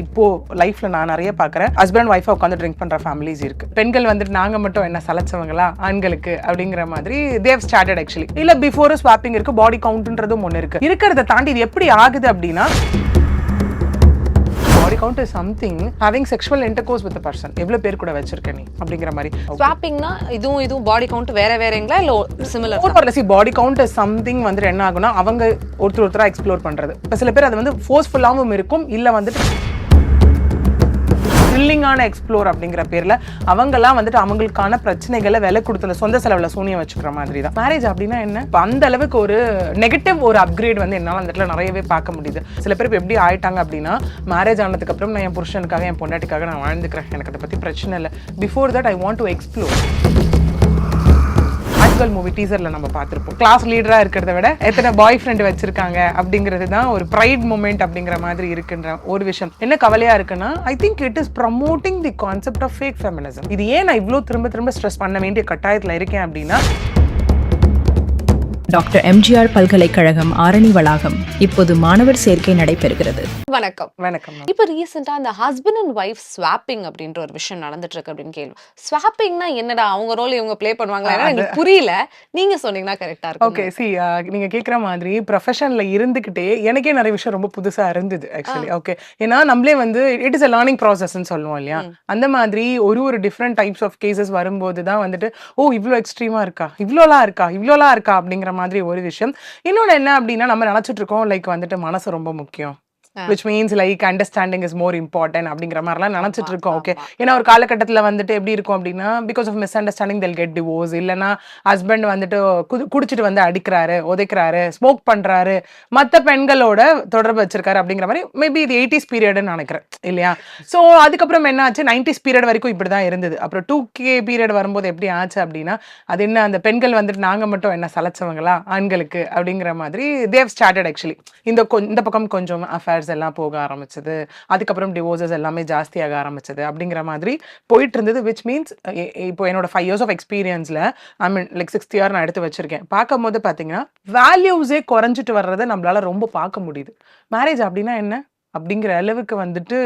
இப்போ லைஃப்ல நான் நிறைய பாக்குறேன் ஹஸ்பண்ட் ஒய்ஃபா உட்காந்து ட்ரிங்க் பண்ற ஃபேமிலிஸ் இருக்கு. பெண்கள் வந்துட்டு நாங்க மட்டும் என்ன சலைச்சவங்களா ஆண்களுக்கு அப்படிங்கிற மாதிரி தேவ் ஸ்டார்டட் ஆக்சுவலி. இல்ல பிஃபோர் ஸ்வாப்பிங் இருக்கு, பாடி கவுண்ட்ன்றதும் ஒன்று இருக்கு. இருக்கிறத தாண்டி இது எப்படி ஆகுது அப்படின்னா body count is something having sexual intercourse with person. எவ்வளவு பேர் கூட வச்சிருக்க நீ அப்படிங்கிற மாதிரி. ஸ்வாப்பிங்னா இதுவும் பாடி கவுண்ட் வேறங்களா இல்ல சிமிலர்? ஓவர்லசி பாடி கவுண்ட் இஸ் சம்திங் வந்து என்ன ஆகும்னா அவங்க ஒருத்தரா எக்ஸ்ப்ளோர் பண்றது. இப்ப சில பேர் அது வந்து ஃபோர்ஸ்ஃபுல்லாவும் இருக்கும், இல்ல வந்துட்டு த்ரில்லிங்கான எக்ஸ்ப்ளோர் அப்படிங்கிற பேர்ல அவங்கெல்லாம் வந்துட்டு அவங்களுக்கான பிரச்சனைகளை விலை கொடுத்துல சொந்த செலவுல சூனியம் வச்சுக்கிற மாதிரி தான். மேரேஜ் அப்படின்னா என்ன, அந்த அளவுக்கு ஒரு நெகட்டிவ் ஒரு அப்கிரேட் வந்து என்னால அந்த இடத்துல நிறையவே பார்க்க முடியுது. சில பேர் எப்படி ஆயிட்டாங்க அப்படின்னா, மேரேஜ் ஆனதுக்கு அப்புறம் நான் என் புருஷனுக்காக என் பொண்டாட்டிக்காக நான் வாழ்ந்துக்கிறேன், எனக்கு அதை பத்தி பிரச்சனை இல்லை. Before that I want to explore. Movie டீசர்ல நம்ம பார்த்திருப்போம், கிளாஸ் லீடரா இருக்கிறத விட எத்தனை பாய் ஃப்ரெண்ட் வச்சிருக்காங்க அப்படிங்கிறது தான் ஒரு ப்ரைட் மூமெண்ட் அப்படிங்கிற மாதிரி இருக்குன்ற ஒரு விஷயம். என்ன கவலையா இருக்குன்னா, I think it is promoting the concept of fake feminism. இது ஏன் நான் இவ்வளவு திரும்ப ஸ்ட்ரெஸ் பண்ண வேண்டிய கட்டாயத்துல இருக்கேன் அப்படின்னா, டாக்டர் எம்ஜிஆர் பல்கலைக்கழகம் ஆரணி வளாகம் இப்போது மாணவர் சேர்க்கை நடைபெறுகிறது. வணக்கம். வணக்கம். இப்ப ரீசெண்டா அந்த ஹஸ்பண்ட் அண்ட் ஒய்ஃப் ஸ்வாப்பிங் அப்படின்ற ஒரு விஷயம் நடந்துட்டு இருக்கு அப்படின்னு கேள்வி. ஸ்வாப்பிங்னா என்னடா, அவங்க ரோல் இவங்க ப்ளே பண்ணுவாங்களா எனக்கு புரியல, நீங்க சொன்னீங்கன்னா கரெக்டா இருக்கும். ஓகே, சி நீங்க கேக்குற மாதிரி ப்ரொஃபஷன்ல இருந்துகிட்டே எனக்கே நிறைய விஷயம் ரொம்ப புதுசா இருந்தது ஆக்சுவலி. ஓகே, ஏன்னா நம்மளே வந்து இட் இஸ் அ லேர்னிங் ப்ராசஸ்ன்னு சொல்லுவோம் இல்லையா, அந்த மாதிரி ஒரு டிஃப்ரெண்ட் டைப்ஸ் ஆஃப் கேசஸ் வரும்போது தான் வந்துட்டு ஓ இவ்வளோ எக்ஸ்ட்ரீமா இருக்கா, இவ்வளோலாம் இருக்கா அப்படிங்கிற மாதிரி ஒரு விஷயம். இன்னொன்னு என்ன அப்படின்னா, நம்ம நினைச்சிட்டு இருக்கோம் லைக் வந்துட்டு மனசு ரொம்ப முக்கியம், which means like understanding is more important அப்படிங்கிற மாதிரிலாம் நினைச்சிட்டு இருக்கோம். ஓகே, ஏன்னா ஒரு காலகட்டத்தில் வந்துட்டு எப்படி இருக்கும் அப்படின்னா, because of misunderstanding they'll get divorce, இல்லைன்னா ஹஸ்பண்ட் வந்துட்டு குடிச்சிட்டு வந்து அடிக்கிறாரு, உதைக்கிறாரு, ஸ்மோக் பண்றாரு, மற்ற பெண்களோட தொடர்பு வச்சிருக்காரு அப்படிங்கிற மாதிரி மேபி இது 80s பீரியட்னு நினைக்கிறேன் இல்லையா. ஸோ அதுக்கப்புறம் என்ன ஆச்சு, 90s பீரியட் வரைக்கும் இப்படி தான் இருந்தது. அப்புறம் 2K பீரியட் வரும்போது எப்படி ஆச்சு அப்படின்னா, அது என்ன அந்த பெண்கள் வந்துட்டு நாங்க மட்டும் என்ன சலைச்சவங்களா ஆண்களுக்கு அப்படிங்கிற மாதிரி தேவ் ஸ்டார்டட் ஆக்சுவலி. இந்த பக்கம் கொஞ்சம் அஃபேர்ஸ் எல்லாம் போக ஆரம்பிச்சது, அதுக்கப்புறம் டிவோர்சஸ் எல்லாமே ஜாஸ்தியாக ஆரம்பிச்சது அப்படிங்கிற மாதிரி போயிட்டு இருந்தது. விச் மீன்ஸ் இப்போ என்னோட 5 years ஆஃப் எக்ஸ்பீரியன்ஸ்ல I mean like 6th year நான் எடுத்து வச்சிருக்கேன். பார்க்கும் போது பாத்தீங்கன்னா வேல்யூஸே குறைஞ்சிட்டு வர்றதை நம்மளால ரொம்ப பார்க்க முடியுது. மேரேஜ் அப்படின்னா என்ன அப்படிங்கிற அளவுக்கு வந்துட்டு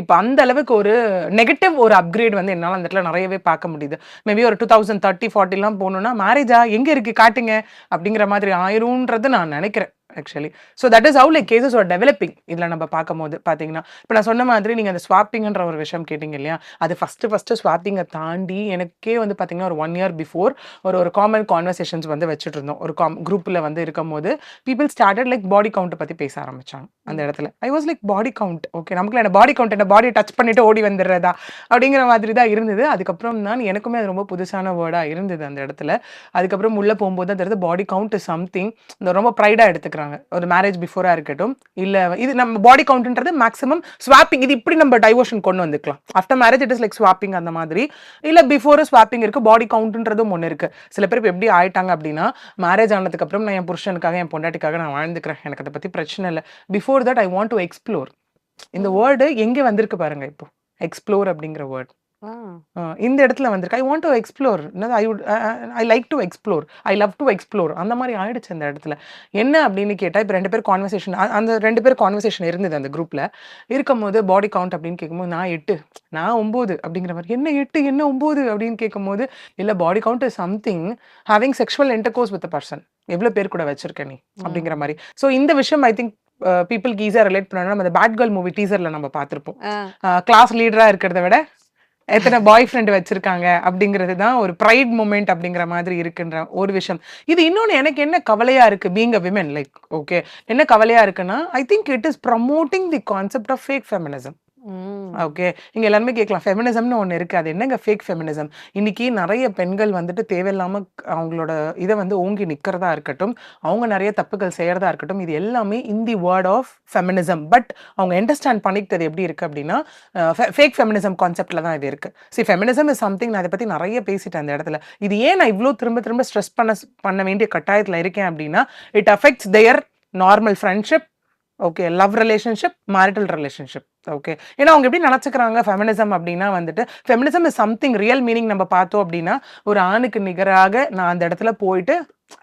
இப்போ அந்த அளவுக்கு ஒரு நெகட்டிவ் ஒரு அப்கிரேட் வந்து என்னால் அந்த இடத்துல நிறையவே பார்க்க முடியுது. மேபி ஒரு 2030-40 போகணும்னா மேரேஜா எங்க இருக்கு காட்டுங்க அப்படிங்கிற மாதிரி ஆயிரும்ன்றது நான் நினைக்கிறேன் actually. So that is how like cases R developing. இதில் நம்ம பார்க்கும் போது பார்த்தீங்கன்னா, இப்போ நான் சொன்ன மாதிரி நீங்கள் அந்த ஸ்வாப்பிங்ன்ற ஒரு விஷயம் கேட்டிங்க இல்லையா, அது ஃபஸ்ட்டு ஸ்வாப்பிங்கை தாண்டி எனக்கே வந்து பார்த்தீங்கன்னா ஒரு 1 year பிஃபோர் ஒரு காமன் கான்வர்சேஷன்ஸ் வந்து வச்சுட்டு இருந்தோம். ஒரு குரூப்பில் வந்து இருக்கும் போது பீப்புள் ஸ்டார்டட் லைக் பாடி கவுண்ட்டை பற்றி பேச ஆரம்பிச்சாங்க. அந்த இடத்துல I was like body count, okay நமக்குள்ள என்ன பாடி கவுண்ட், என்ன பாடியை டச் பண்ணிட்டு ஓடி வந்துடுறதா அப்படிங்கிற மாதிரி தான் இருந்தது. அதுக்கப்புறம் தான் எனக்குமே அது ரொம்ப புதுசான வேர்டாக இருந்தது அந்த இடத்துல. அதுக்கப்புறம் உள்ளே போகும்போது தான் தெரியுது பாடி கவுண்ட் இஸ் சம்திங் ரொம்ப ப்ரைடாக எடுத்துக்கிறாங்க. ஒரு மேரேஜ் பிஃபோரா இருக்கட்டும், இல்ல இது நம்ம பாடி கவுண்ட்ன்றது மேக்ஸிமம் ஸ்வாப்பிங், இது இப்படி நம்ம டைவர்ஷன் கொண்டு வந்துக்கலாம். After marriage it is like swapping அந்த மாதிரி. இல்ல பிஃபோர் ஸ்வாப்பிங் இருக்கு, பாடி கவுண்ட்ன்றதும் ஒன்று இருக்கு. சில பேர் எப்படி ஆயிட்டாங்க அப்படின்னா, மேரேஜ் ஆனதுக்கு அப்புறம் நான் என் புருஷனுக்காக என் பொண்டாட்டிக்காக நான் வாழ்ந்துக்கிறேன், எனக்கு அதை பத்தி பிரச்சனை இல்லை. Before that I want to explore. இந்த வேர்டு எங்கே வந்திருக்கு பாருங்க, இப்போ எக்ஸ்ப்ளோர் அப்படிங்கிற வேர்ட் இந்த இடத்துல வந்திருக்கு. ஐ want to explore, I like to explore, I love to explore அந்த மாதிரி ஆயிடுச்சு அந்த இடத்துல. என்ன அப்படின்னு கேட்டால், இப்போ 2 பேர் கான்வர்சேஷன், அந்த 2 பேர் கான்வர்சேஷன் இருந்தது அந்த குரூப்ல இருக்கும்போது பாடி கவுண்ட் அப்படின்னு கேட்கும்போது நான் 8 நான் 9 அப்படிங்கிற மாதிரி, என்ன 8 என்ன 9 அப்படின்னு கேட்கும்போது, இல்லை body count is something having sexual intercourse with person. எவ்வளவு பேர் கூட வச்சிருக்க நீ அப்படிங்கிற மாதிரி. ஸோ இந்த விஷயம் ஐ திங்க் பீப்புளுக்கு ஈஸியாக ரிலேட் பண்ணணும். நம்ம அந்த பேட் கேர்ள் மூவி டீசர்ல நம்ம பார்த்திருப்போம், கிளாஸ் லீடரா இருக்கிறத விட எத்தனை பாய் ஃப்ரெண்ட் வச்சிருக்காங்க அப்படிங்கிறது தான் ஒரு ப்ரைட் மூமெண்ட் அப்படிங்கிற மாதிரி இருக்குன்ற ஒரு விஷயம். இது இன்னொன்று எனக்கு என்ன கவலையா இருக்கு, being a women like okay, என்ன கவலையா இருக்குன்னா, I think it is promoting the concept of fake feminism. Okay, இங்க எல்லாருமே கேட்கலாம் ஃபெமினிசம்னு ஒன்று இருக்கு, அது என்னங்க ஃபேக் ஃபெமினிசம்? இன்னைக்கு நிறைய பெண்கள் வந்துட்டு தேவையில்லாம அவங்களோட இதை வந்து ஓங்கி நிற்கிறதா இருக்கட்டும், அவங்க நிறைய தப்புகள் செய்யறதா இருக்கட்டும், இது எல்லாமே in the word of feminism. But அவங்க அண்டர்ஸ்டாண்ட் பண்ணிக்கிட்டது எப்படி இருக்கு அப்படின்னா, ஃபேக் ஃபெமினிசம் கான்செப்ட்ல தான் இது இருக்கு. சி ஃபெமினிசம் இஸ் சம்திங், நான் அதை பத்தி நிறைய பேசிட்டேன் அந்த இடத்துல. இது ஏன் நான் இவ்வளோ திரும்ப ஸ்ட்ரெஸ் பண்ண வேண்டிய கட்டாயத்தில் இருக்கேன் அப்படின்னா, it affects their normal friendship, okay, love relationship, marital relationship. Okay, ஏன்னா அவங்க எப்படி நினச்சிக்கிறாங்க ஃபெமினிசம் அப்படின்னா வந்துட்டு, feminism is something real meaning நம்ம பார்த்தோம் அப்படின்னா, ஒரு ஆணுக்கு நிகராக நான் அந்த இடத்துல போயிட்டு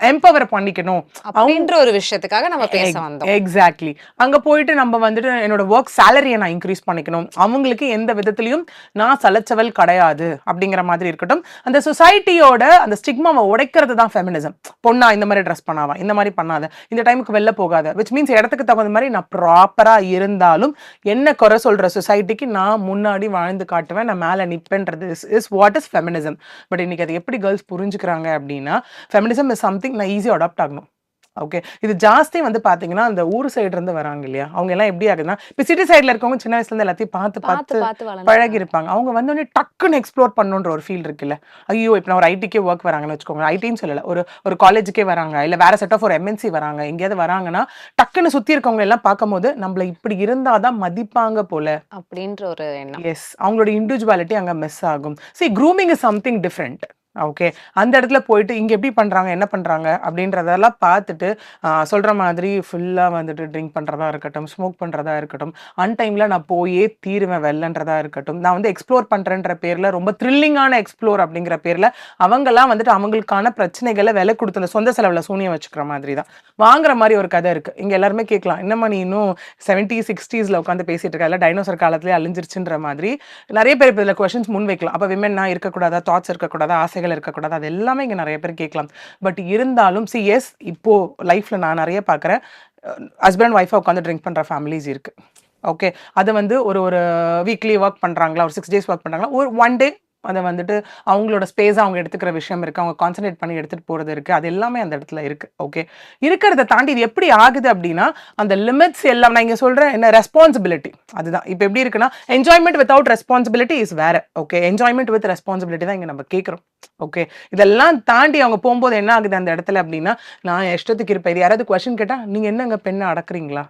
எம்பவர் பண்ணிக்கணும் அப்படின்ற ஒரு விஷயத்துக்காக நம்ம பேச வந்தோம். எக்ஸாக்ட்லி. அங்க போயிட்டு நம்ம வந்துட்டு என்னோட ஒர்க் சேலரியை நான் இன்க்ரீஸ் பண்ணிக்கணும், அவங்களுக்கு எந்த விதத்திலையும் நான் சலைச்சவள் கிடையாது அப்படிங்கிற மாதிரி இருக்கட்டும். அந்த சொசைட்டியோட அந்த ஸ்டிக்மாவை உடைக்கிறது தான் ஃபெமினிசம். பொண்ணா இந்த மாதிரி ட்ரெஸ் பண்ணாவா, இந்த மாதிரி பண்ணாத, இந்த டைமுக்கு வெளில போகாத, விச் மீன்ஸ் இடத்துக்கு தகுந்த மாதிரி நான் ப்ராப்பரா இருந்தாலும் என்ன குறை சொல்ற சொசைட்டிக்கு நான் முன்னாடி வாழ்ந்து காட்டுவேன், நான் மேல நிப்பேன்றது is what is feminism. But இன்னைக்கு அது எப்படி கேர்ள்ஸ் புரிஞ்சுக்கிறாங்க அப்படின்னா, ஃபெமினிசம் இஸ் சம்திங் நான் ஈஸியாக அடாப்ட் ஆகணும். ஓகே, இது ஜாஸ்தி வந்து பாத்தீங்கன்னா அந்த ஊர் சைடு இருந்து வராங்க இல்லையா, அவங்க எல்லாம் எப்படி ஆகுதுன்னா, இப்போ சிட்டி சைட்ல இருக்கவங்க சின்ன வயசுல இருந்து எல்லாத்தையும் பார்த்து பார்த்து பழகி இருப்பாங்க. அவங்க வந்து டக்குன்னு எக்ஸ்ப்ளோர் பண்ணுன்ற ஒரு ஃபீல் இருக்குல்ல. ஐயோ, இப்போ நான் ஒரு ஐடிக்கே ஒர்க் வராங்கன்னு வச்சுக்கோங்க, ஐடின்னு சொல்லல, ஒரு காலேஜுக்கே வராங்க, இல்ல வேற செட் ஆஃப் ஒரு எம்என்சி வராங்க, எங்கேயாவது வராங்கன்னா டக்குன்னு சுத்தி இருக்கவங்க எல்லாம் பார்க்கும்போது நம்மள இப்படி இருந்தாதான் மதிப்பாங்க போல அப்படின்ற ஒரு எண்ணம். எஸ், அவங்களோட இண்டிவிஜுவாலிட்டி அங்க மிஸ் ஆகும். C, grooming is something different. Okay, அந்த இடத்துல போயிட்டு இங்க எப்படி பண்றாங்க, என்ன பண்றாங்க அப்படின்றதெல்லாம் பார்த்துட்டு சொல்ற மாதிரி ஃபுல்லா வந்துட்டு ட்ரிங்க் பண்றதா இருக்கட்டும், ஸ்மோக் பண்றதா இருக்கட்டும், அன்டைம்ல நான் போயே தீருவேன் வெள்ளன்றதா இருக்கட்டும், நான் வந்து எக்ஸ்ப்ளோர் பண்றேன்ற பேர்ல ரொம்ப த்ரில்லிங்கான எக்ஸ்ப்ளோர் அப்படிங்கிற பேர்ல அவங்கெல்லாம் வந்துட்டு அவங்களுக்கான பிரச்சனைகளை விலை கொடுத்து அந்த சொந்த செலவுல சூனியம் வச்சுக்கிற மாதிரி தான் வாங்குற மாதிரி ஒரு கதை இருக்கு. இங்க எல்லாருமே கேட்கலாம், என்னம்மா நீ இன்னும் 70s 60s உட்காந்து பேசிட்டு இருக்கா, இல்ல டைனோசர் காலத்திலேயே அழிஞ்சிருச்சுன்ற மாதிரி நிறைய பேர் இப்போ இதில் கொஸ்டின்ஸ் முன் வைக்கலாம். அப்ப விமென்னா இருக்கக்கூடாதா, தாட்ஸ் இருக்கக்கூடாதா, ஆசை இருக்கக்கூடாது, அது எல்லாமே இங்க நிறைய பேர் கேட்கலாம். பட் இருந்தாலும் எஸ், இப்போ லைஃப்ல நான் நிறைய பார்க்குறேன், ஹஸ்பண்ட் அண்ட் ஒய்ஃபா உட்காந்து ட்ரிங்க் பண்ற ஃபேமிலிஸ் இருக்கு. ஓகே, அது வந்து ஒரு வீக்லி ஒர்க் பண்றாங்களா, ஒரு 6 days ஒர்க் பண்றாங்களா, ஒரு 1 day அதை வந்துட்டு அவங்களோட ஸ்பேஸை அவங்க எடுத்துக்கிற விஷயம் இருக்கு, அவங்க கான்சன்ட்ரேட் பண்ணி எடுத்துட்டு போறது இருக்கு, அது எல்லாமே அந்த இடத்துல இருக்கு. ஓகே, இருக்கிறத தாண்டி இது எப்படி ஆகுது அப்படின்னா, அந்த லிமிட்ஸ் எல்லாம் நான் இங்க சொல்றேன் என்ன, ரெஸ்பான்சிபிலிட்டி. அதுதான் இப்போ எப்படி இருக்குன்னா, என்ஜாய்மெண்ட் வித்வுட் ரெஸ்பான்சிபிலிட்டி இஸ் வேற. ஓகே, என்ஜாய்மெண்ட் வித் ரெஸ்பான்சிபிலிட்டி தான் இங்க நம்ம கேட்குறோம். ஓகே, இதெல்லாம் தாண்டி அவங்க போகும்போது என்ன ஆகுது அந்த இடத்துல அப்படின்னா, நான் இஷ்டத்துக்கு இருப்பேன். இது யாராவது கொஸ்டின் கேட்டா, நீங்க என்னங்க பெண்ணை அடக்குறீங்களா,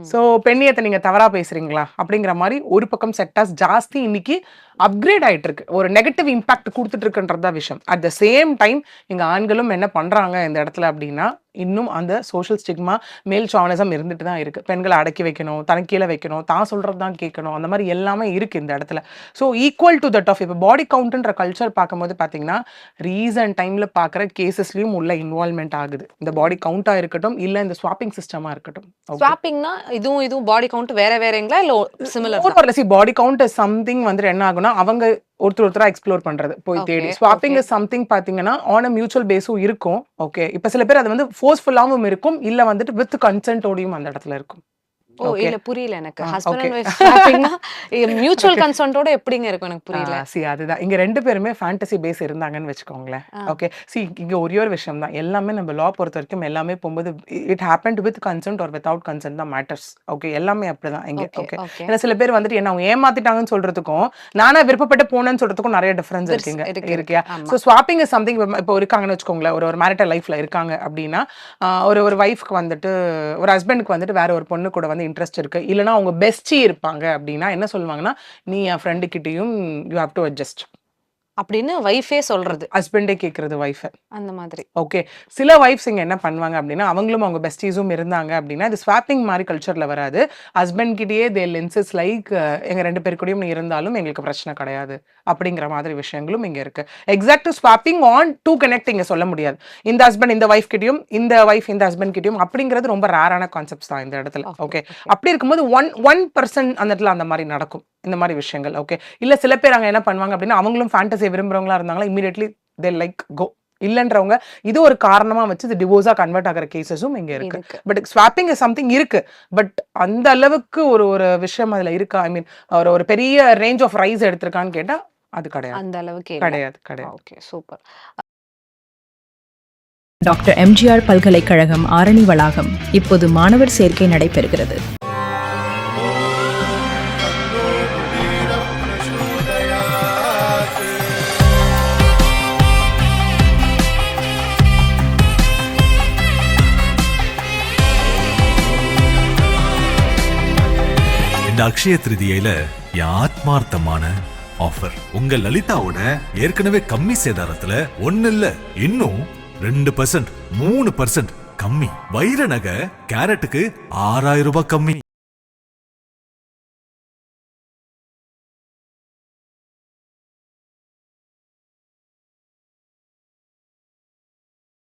சோ பெண்ணியத்தை நீங்க தவறா பேசுறீங்களா அப்படிங்கிற மாதிரி ஒரு பக்கம் செக்டார்ஸ் ஜாஸ்தி இன்னைக்கு அப்கிரேட் ஆயிட்டு இருக்கு, ஒரு நெகட்டிவ் இம்பாக்ட் கொடுத்துட்டு இருக்குன்றதா விஷயம். அட் த சேம் டைம் இங்க ஆண்களும் என்ன பண்றாங்க இந்த இடத்துல அப்படின்னா, இன்னும் அந்த சோஷியல் ஸ்டிக்மா, மேல் சாவனிசம் இருந்துட்டு தான் இருக்கு. பெண்களை அடக்கி வைக்கணும், தனக்கு கீழே வைக்கணும், தான் சொல்றது தான் கேட்கணும், அந்த மாதிரி எல்லாமே இருக்கு இந்த இடத்துல. So equal to that of இப்போ பாடி கவுண்ட்ன்ற கல்ச்சர் பார்க்கும்போது பார்த்தீங்கன்னா, ரீசன்ட் டைம்ல பார்க்குற கேசஸ்லயும் உள்ள இன்வால்மெண்ட் ஆகுது. இந்த பாடி கவுண்டா இருக்கட்டும், இல்ல இந்த ஸ்வாப்பிங் சிஸ்டமா இருக்கட்டும். ஸ்வாப்பிங்னா இதுவும் பாடி கவுண்ட் வேற வேறங்களா, இல்ல similar? Body count is something வந்து என்ன ஆகும்னா, அவங்க ஒருத்தரா எக்ஸ்ப்ளோர் பண்றது, போய் தேடி. ஸ்வாப்பிங் இஸ் சம்திங் பாத்தீங்கன்னா ஆன் அ மியூச்சுவல் பேஸும் இருக்கும். ஓகே, இப்ப சில பேர் அது வந்து ஃபோர்ஸ்ஃபுல்லாவும் இருக்கும், இல்ல வந்துட்டு வித் கன்சென்ட்டோடையும் அந்த இடத்துல இருக்கும். ஓ, இல்ல புரியல எனக்கு. ஹஸ்பண்ட் அண்ட் வைஃப் ஸ்வாப்பிங்னா மியூச்சுவல் கன்சென்ட்டோட எப்படிங்க இருக்கும், எனக்கு புரியல. சி, அதுதான் இங்க ரெண்டு பேருமே ஃபேண்டசி பேஸ் இருந்தாங்கன்னு வெச்சுக்கோங்களேன். ஓகே, சி, இங்க ஒரே ஒரு விஷயம் தான், எல்லாமே நம்ம லா பொறுத்த வரைக்கும் எல்லாமே போகும்போது it happened with consent R without consent தான் மேட்டர்ஸ். ஓகே, எல்லாமே அப்படிதான் இங்க. ஓகே, ஏன்னா சில பேர் வந்துட்டு என்ன அவங்க ஏமாத்திட்டாங்கன்னு சொல்றதுக்கும் நானா விருப்பப்பட்டு போனேன்னு சொல்றதுக்கும் நிறைய டிஃபரன்ஸ் இருக்குங்க, இருக்கியா? So swapping is something. இப்போ இருக்காங்கன்னு வச்சுக்கோங்களேன், ஒரு மேரிட்டல் லைஃப்ல இருக்காங்க அப்படின்னா, ஒரு ஒய்ஃப்க்கு வந்துட்டு ஒரு ஹஸ்பண்டுக்கு வந்துட்டு வேற ஒரு பொண்ணு கூட வந்து இன்ட்ரெஸ்ட் இருக்கு, இல்லைன்னா அவங்க பெஸ்டி இருப்பாங்க அப்படின்னா என்ன சொல்லுவாங்கன்னா, நீ என் ஃப்ரெண்டு கிட்டயும் யூ ஹேவ் டு அட்ஜஸ்ட் அப்படின்னு வைஃபே சொல்றது, ஹஸ்பண்டே கேட்கறது வைஃப் அந்த மாதிரி. ஓகே, சில வைஃப்ஸ் இங்க என்ன பண்ணுவாங்க அப்படின்னா, அவங்களும் அவங்க பெஸ்டீஸும் இருந்தாங்க அப்படின்னா இது ஸ்வாப்பிங் மாதிரி கல்ச்சர்ல வராது. ஹஸ்பண்ட் கிட்டயே தே லென்சஸ் லைக் எங்க ரெண்டு பேர் கூடயும் நீ இருந்தாலும் எங்களுக்கு பிரச்சனை கிடையாது அப்படிங்கிற மாதிரி விஷயங்களும் இங்க இருக்கு. Exact swapping on to connect இங்க சொல்ல முடியாது. இந்த ஹஸ்பண்ட் இந்த வைஃப் கிட்டயும், இந்த வைஃப் இந்த ஹஸ்பண்ட் கிட்டயும் அப்படிங்கிறது ரொம்ப ரேரான கான்செப்ட்ஸ் தான் இந்த இடத்துல. ஓகே, அப்படி இருக்கும்போது 1% அந்த இடத்துல அந்த மாதிரி நடக்கும் இந்த மாதிரி விஷயங்கள். ஓகே, இல்ல சில பேர் அங்க என்ன பண்ணுவாங்க அப்படின்னா, அவங்களும் ஃபேண்டசி விரும்புறவங்களா இருந்தாங்களா, இமிடியட்லி தே லைக் கோ, இல்லன்றவங்க இது ஒரு காரணமா வச்சு இது டிவோர்ஸா கன்வெர்ட் ஆகிற கேசஸும் இங்க இருக்கு. பட் ஸ்வாப்பிங் இஸ் சம்திங் இருக்கு, பட் அந்த அளவுக்கு ஒரு விஷயம் அதுல இருக்கா, ஐ மீன் ஒரு பெரிய ரேஞ்ச் ஆஃப் ரைஸ் எடுத்திருக்கான்னு கேட்டா அது கிடையாது, அந்த அளவுக்கு கிடையாது. Okay, super. டாக்டர் எம்ஜிஆர் பல்கலைக்கழகம் ஆரணி வளாகம் இப்போது மாணவர் சேர்க்கை நடைபெறுகிறது. இந்த அக்ஷய திருதியில என் ஆத்மார்த்தமான ஆஃபர் உங்க லலிதாவோட ஏற்கனவே கம்மி சேதாரத்துல 1 இல்ல இன்னும் 2%, 3% கம்மி. வைர நகை கேரட்டுக்கு 6000 ரூபாய் கம்மி.